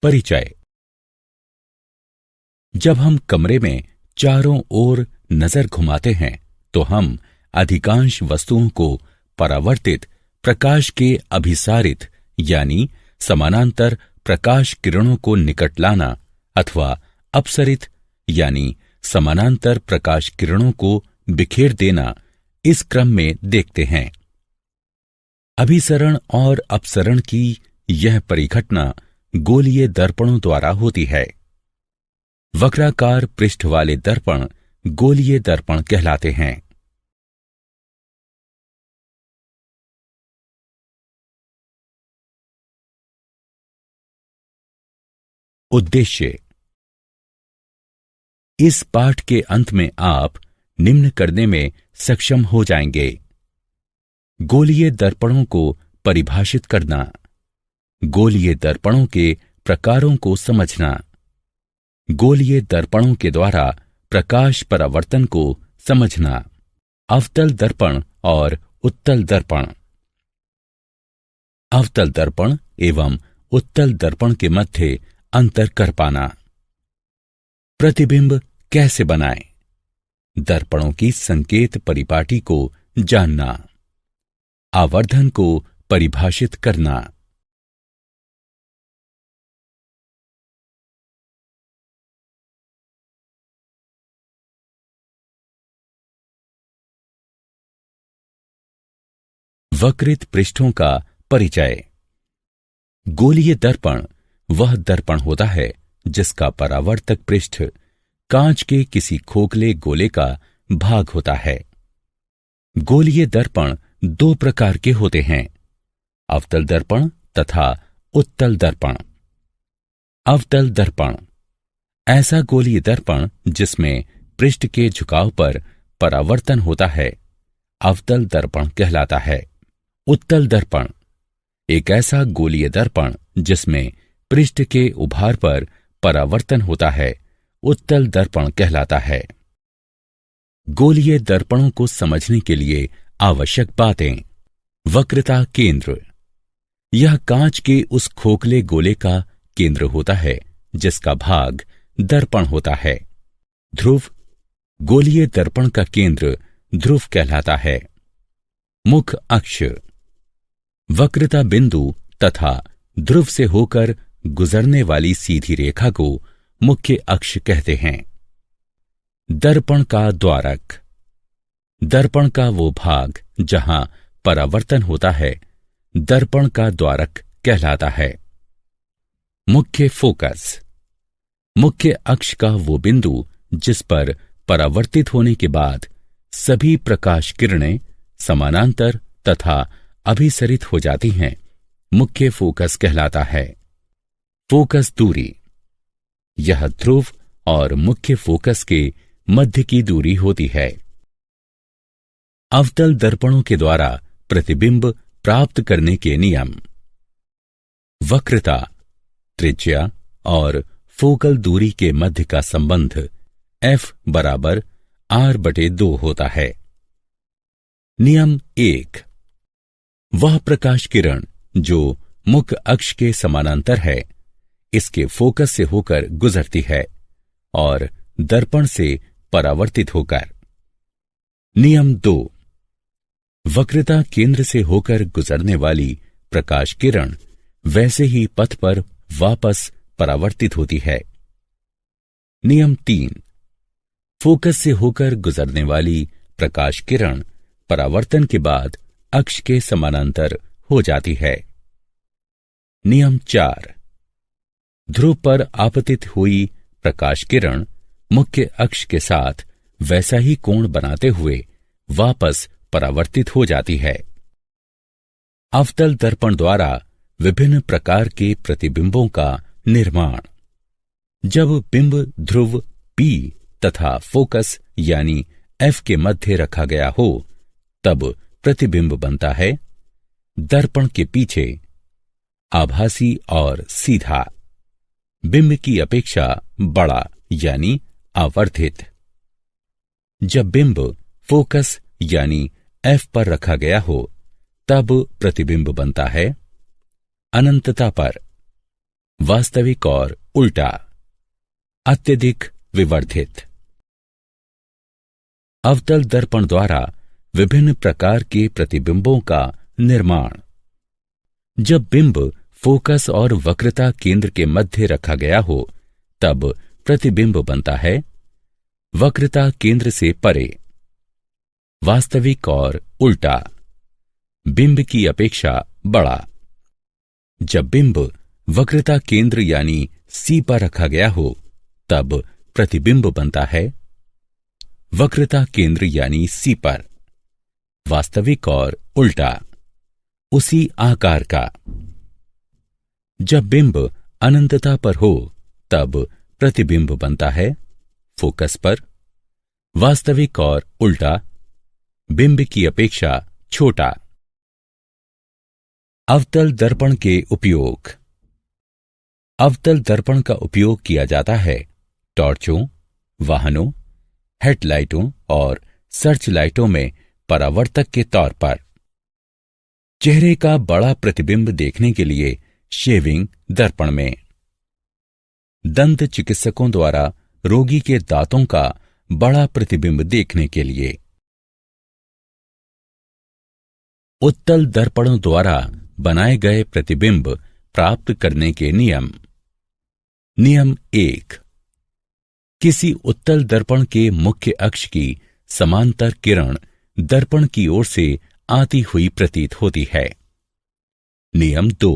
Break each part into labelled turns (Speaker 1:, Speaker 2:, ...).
Speaker 1: परिचय। जब हम कमरे में चारों ओर नजर घुमाते हैं तो हम अधिकांश वस्तुओं को परावर्तित प्रकाश के अभिसारित यानी समानांतर प्रकाश किरणों को निकट लाना अथवा अपसरित यानी समानांतर प्रकाश किरणों को बिखेर देना इस क्रम में देखते हैं। अभिसरण और अपसरण की यह परिघटना गोलीय दर्पणों द्वारा होती है। वक्राकार पृष्ठ वाले दर्पण गोलीय दर्पण कहलाते हैं। उद्देश्य। इस पाठ के अंत में आप निम्न करने में सक्षम हो जाएंगे। गोलीय दर्पणों को परिभाषित करना, गोलीय दर्पणों के प्रकारों को समझना, गोलीय दर्पणों के द्वारा प्रकाश परावर्तन को समझना, अवतल दर्पण और उत्तल दर्पण, अवतल दर्पण एवं उत्तल दर्पण के मध्य अंतर कर पाना, प्रतिबिंब कैसे बनाएं, दर्पणों की संकेत परिपाटी को जानना, आवर्धन को परिभाषित करना। वक्रित पृष्ठों का परिचय। गोलीय दर्पण वह दर्पण होता है जिसका परावर्तक पृष्ठ कांच के किसी खोखले गोले का भाग होता है। गोलीय दर्पण दो प्रकार के होते हैं, अवतल दर्पण तथा उत्तल दर्पण। अवतल दर्पण ऐसा गोलीय दर्पण जिसमें पृष्ठ के झुकाव पर परावर्तन होता है, अवतल दर्पण कहलाता है। उत्तल दर्पण एक ऐसा गोलीय दर्पण जिसमें पृष्ठ के उभार पर परावर्तन होता है, उत्तल दर्पण कहलाता है। गोलीय दर्पणों को समझने के लिए आवश्यक बातें। वक्रता केंद्र, यह कांच के उस खोखले गोले का केंद्र होता है जिसका भाग दर्पण होता है। ध्रुव, गोलीय दर्पण का केंद्र ध्रुव कहलाता है। मुख अक्ष, वक्रता बिंदु तथा ध्रुव से होकर गुजरने वाली सीधी रेखा को मुख्य अक्ष कहते हैं। दर्पण का द्वारक, दर्पण का वो भाग जहां परावर्तन होता है, दर्पण का द्वारक कहलाता है। मुख्य फोकस, मुख्य अक्ष का वो बिंदु जिस पर परावर्तित होने के बाद सभी प्रकाश किरणें समानांतर तथा अभिसरित हो जाती हैं, मुख्य फोकस कहलाता है। फोकस दूरी, यह ध्रुव और मुख्य फोकस के मध्य की दूरी होती है। अवतल दर्पणों के द्वारा प्रतिबिंब प्राप्त करने के नियम। वक्रता, त्रिज्या और फोकल दूरी के मध्य का संबंध F बराबर R/2 होता है। नियम 1, वह प्रकाश किरण जो मुख्य अक्ष के समानांतर है, इसके फोकस से होकर गुजरती है और दर्पण से परावर्तित होकर। नियम 2, वक्रता केंद्र से होकर गुजरने वाली प्रकाश किरण वैसे ही पथ पर वापस परावर्तित होती है। नियम 3, फोकस से होकर गुजरने वाली प्रकाश किरण परावर्तन के बाद अक्ष के समानांतर हो जाती है। नियम 4, ध्रुव पर आपतित हुई प्रकाश किरण मुख्य अक्ष के साथ वैसा ही कोण बनाते हुए वापस परावर्तित हो जाती है। अवतल दर्पण द्वारा विभिन्न प्रकार के प्रतिबिंबों का निर्माण। जब बिंब ध्रुव P तथा फोकस यानी F के मध्य रखा गया हो, तब प्रतिबिंब बनता है दर्पण के पीछे, आभासी और सीधा, बिंब की अपेक्षा बड़ा यानी आवर्धित। जब बिंब फोकस यानी F पर रखा गया हो, तब प्रतिबिंब बनता है अनंतता पर, वास्तविक और उल्टा, अत्यधिक विवर्धित। अवतल दर्पण द्वारा विभिन्न प्रकार के प्रतिबिंबों का निर्माण। जब बिंब फोकस और वक्रता केंद्र के मध्य रखा गया हो तब प्रतिबिंब बनता है वक्रता केंद्र से परे। वास्तविक और उल्टा, बिंब की अपेक्षा बड़ा। जब बिंब वक्रता केंद्र यानी सी पर रखा गया हो तब प्रतिबिंब बनता है वक्रता केंद्र यानी सी पर। वास्तविक और उल्टा, उसी आकार का। जब बिंब अनंतता पर हो तब प्रतिबिंब बनता है फोकस पर। वास्तविक और उल्टा, बिंब की अपेक्षा छोटा। अवतल दर्पण के उपयोग। अवतल दर्पण का उपयोग किया जाता है टॉर्चों, वाहनों, हेडलाइटों और सर्च लाइटों में परावर्तक के तौर पर। चेहरे का बड़ा प्रतिबिंब देखने के लिए शेविंग दर्पण में। दंत चिकित्सकों द्वारा रोगी के दांतों का बड़ा प्रतिबिंब देखने के लिए। उत्तल दर्पणों द्वारा बनाए गए प्रतिबिंब प्राप्त करने के नियम। नियम 1। किसी उत्तल दर्पण के मुख्य अक्ष की समांतर किरण दर्पण की ओर से आती हुई प्रतीत होती है। नियम 2।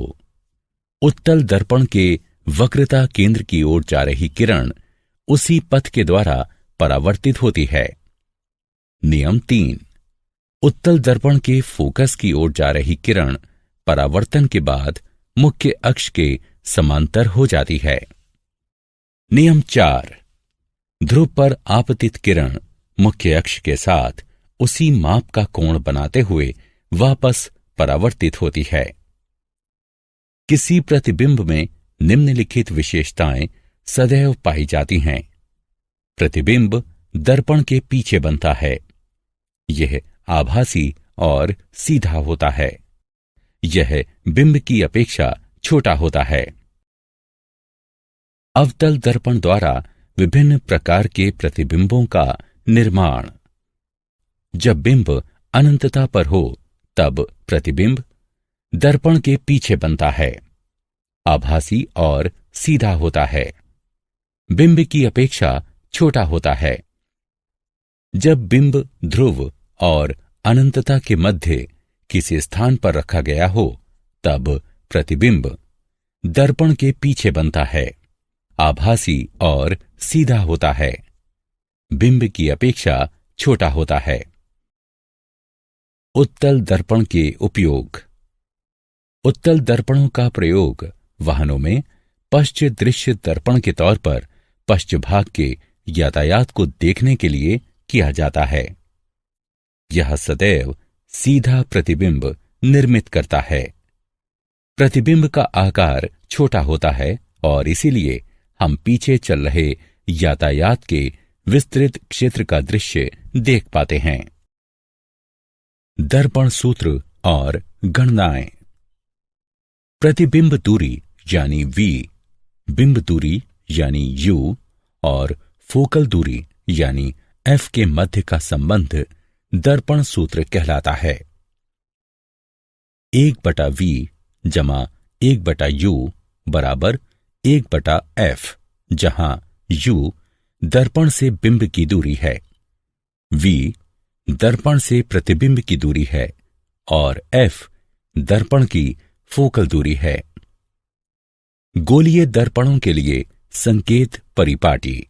Speaker 1: उत्तल दर्पण के वक्रता केंद्र की ओर जा रही किरण उसी पथ के द्वारा परावर्तित होती है। नियम 3। उत्तल दर्पण के फोकस की ओर जा रही किरण परावर्तन के बाद मुख्य अक्ष के समांतर हो जाती है। नियम 4। ध्रुव पर आपतित किरण मुख्य अक्ष के साथ उसी माप का कोण बनाते हुए वापस परावर्तित होती है। किसी प्रतिबिंब में निम्नलिखित विशेषताएं सदैव पाई जाती हैं। प्रतिबिंब दर्पण के पीछे बनता है। यह आभासी और सीधा होता है। यह बिंब की अपेक्षा छोटा होता है। अवतल दर्पण द्वारा विभिन्न प्रकार के प्रतिबिंबों का निर्माण। जब बिंब अनंतता पर हो तब प्रतिबिंब दर्पण के पीछे बनता है, आभासी और सीधा होता है, बिंब की अपेक्षा छोटा होता है। जब बिंब ध्रुव और अनंतता के मध्य किसी स्थान पर रखा गया हो तब प्रतिबिंब दर्पण के पीछे बनता है, आभासी और सीधा होता है, बिंब की अपेक्षा छोटा होता है। उत्तल दर्पण के उपयोग। उत्तल दर्पणों का प्रयोग वाहनों में पश्च दृश्य दर्पण के तौर पर पश्च भाग के यातायात को देखने के लिए किया जाता है। यह सदैव सीधा प्रतिबिंब निर्मित करता है। प्रतिबिंब का आकार छोटा होता है और इसीलिए हम पीछे चल रहे यातायात के विस्तृत क्षेत्र का दृश्य देख पाते हैं। दर्पण सूत्र और गणनाएं। प्रतिबिंब दूरी यानी v, बिंब दूरी यानी u और फोकल दूरी यानी f के मध्य का संबंध दर्पण सूत्र कहलाता है। 1/v जमा 1/u बराबर 1/f, जहां u दर्पण से बिंब की दूरी है, v दर्पण से प्रतिबिंब की दूरी है और f दर्पण की फोकल दूरी है। गोलीय दर्पणों के लिए संकेत परिपाटी।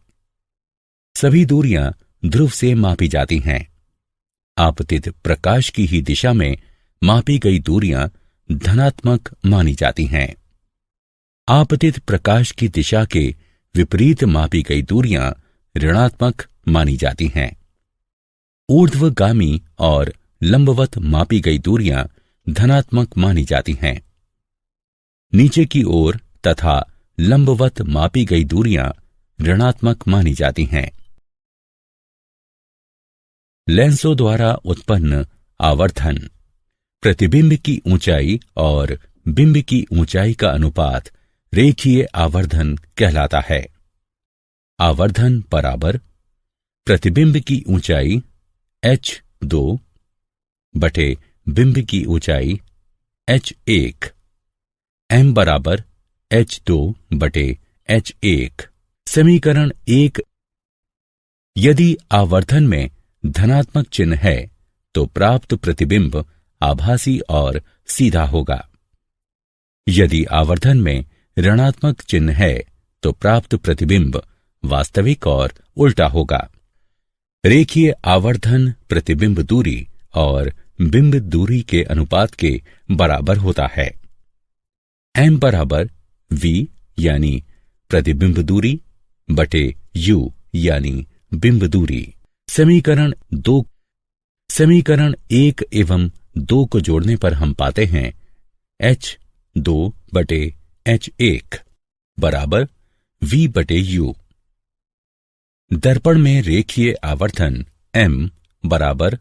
Speaker 1: सभी दूरियां ध्रुव से मापी जाती हैं। आपतित प्रकाश की ही दिशा में मापी गई दूरियां धनात्मक मानी जाती हैं। आपतित प्रकाश की दिशा के विपरीत मापी गई दूरियां ऋणात्मक मानी जाती हैं। ऊर्ध्वगामी और लंबवत मापी गई दूरियां धनात्मक मानी जाती हैं। नीचे की ओर तथा लंबवत मापी गई दूरियां ऋणात्मक मानी जाती हैं। लेंसों द्वारा उत्पन्न आवर्धन। प्रतिबिंब की ऊंचाई और बिंब की ऊंचाई का अनुपात रेखीय आवर्धन कहलाता है। आवर्धन बराबर प्रतिबिंब की ऊंचाई h2 बटे बिंब की ऊंचाई h1, m बराबर h2 बटे h1। समीकरण 1। यदि आवर्धन में धनात्मक चिन्ह है तो प्राप्त प्रतिबिंब आभासी और सीधा होगा। यदि आवर्धन में ऋणात्मक चिन्ह है तो प्राप्त प्रतिबिंब वास्तविक और उल्टा होगा। रेखीय आवर्धन प्रतिबिंब दूरी और बिंब दूरी के अनुपात के बराबर होता है। m बराबर v यानी प्रतिबिंब दूरी बटे u यानी बिंब दूरी। समीकरण 1 एवं 2 को जोड़ने पर हम पाते हैं h2 बटे h1 बराबर v बटे u। दर्पण में रेखीय आवर्धन m बराबर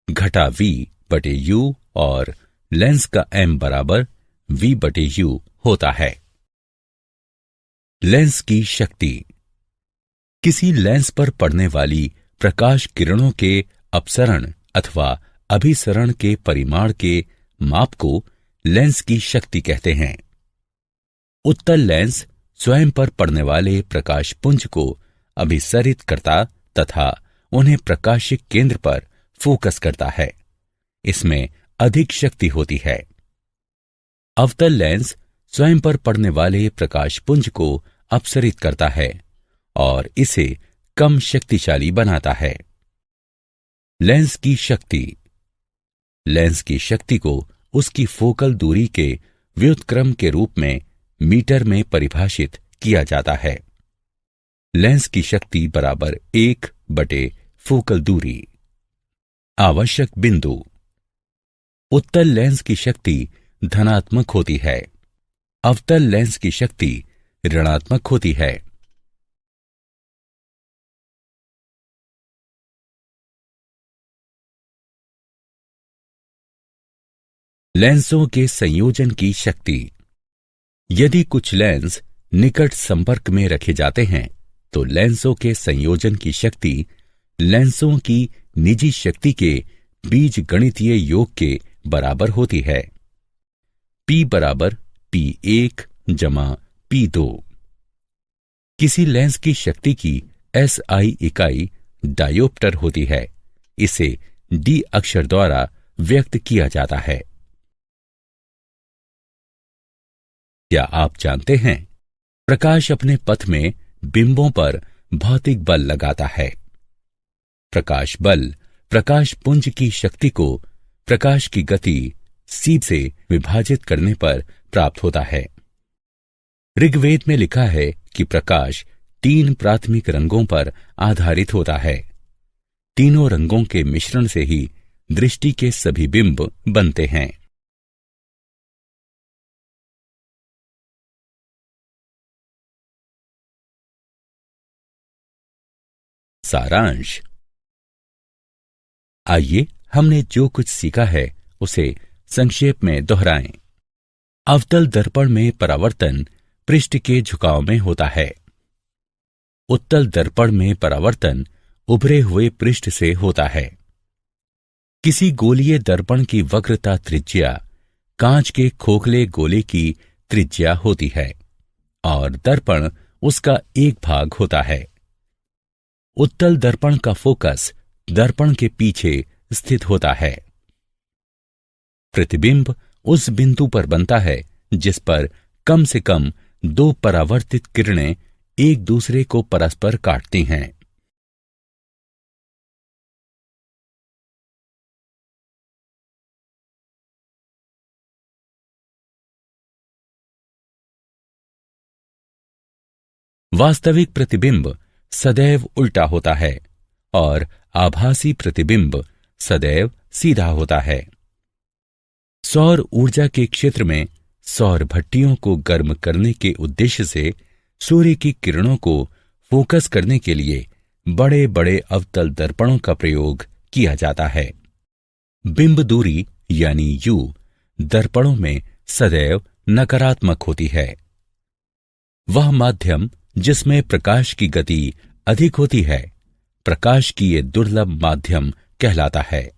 Speaker 1: घटा v बटे u और लेंस का m बराबर v बटे u होता है। लेंस की शक्ति। किसी लेंस पर पड़ने वाली प्रकाश किरणों के अपसरण अथवा अभिसरण के परिमाण के माप को लेंस की शक्ति कहते हैं। उत्तल लेंस स्वयं पर पड़ने वाले प्रकाश पुंज को अभिसरित करता तथा उन्हें प्रकाशिक केंद्र पर फोकस करता है। इसमें अधिक शक्ति होती है। अवतल लेंस स्वयं पर पड़ने वाले प्रकाश पुंज को अपसरित करता है और इसे कम शक्तिशाली बनाता है। लेंस की शक्ति। लेंस की शक्ति को उसकी फोकल दूरी के व्युत्क्रम के रूप में मीटर में परिभाषित किया जाता है। लेंस की शक्ति बराबर 1 बटे फोकल दूरी। आवश्यक बिंदु। उत्तल लेंस की शक्ति धनात्मक होती है। अवतल लेंस की शक्ति ऋणात्मक होती है। लेंसों के संयोजन की शक्ति। यदि कुछ लेंस निकट संपर्क में रखे जाते हैं तो लेंसों के संयोजन की शक्ति लेंसों की निजी शक्ति के बीजगणितीय योग के बराबर होती है। P बराबर P1 जमा P2। किसी लेंस की शक्ति की SI इकाई डायोप्टर होती है। इसे D अक्षर द्वारा व्यक्त किया जाता है। क्या आप जानते हैं प्रकाश अपने पथ में बिंबों पर भौतिक बल लगाता है। प्रकाश बल प्रकाश पुंज की शक्ति को प्रकाश की गति c से विभाजित करने पर प्राप्त होता है। ऋग्वेद में लिखा है कि प्रकाश 3 प्राथमिक रंगों पर आधारित होता है। तीनों रंगों के मिश्रण से ही दृष्टि के सभी बिंब बनते हैं। सारांश। आइए हमने जो कुछ सीखा है उसे संक्षेप में दोहराएं। अवतल दर्पण में परावर्तन पृष्ठ के झुकाव में होता है। उत्तल दर्पण में परावर्तन उभरे हुए पृष्ठ से होता है। किसी गोलीय दर्पण की वक्रता त्रिज्या कांच के खोखले गोले की त्रिज्या होती है और दर्पण उसका एक भाग होता है। उत्तल दर्पण का फोकस दर्पण के पीछे स्थित होता है। प्रतिबिंब उस बिंदु पर बनता है जिस पर कम से कम 2 परावर्तित किरणें एक दूसरे को परस्पर काटती हैं। वास्तविक प्रतिबिंब सदैव उल्टा होता है और आभासी प्रतिबिंब सदैव सीधा होता है। सौर ऊर्जा के क्षेत्र में सौर भट्टियों को गर्म करने के उद्देश्य से सूर्य की किरणों को फोकस करने के लिए बड़े बड़े अवतल दर्पणों का प्रयोग किया जाता है। बिंब दूरी यानी U दर्पणों में सदैव नकारात्मक होती है। वह माध्यम जिसमें प्रकाश की गति अधिक होती है, प्रकाश की ये दुर्लभ माध्यम कहलाता है।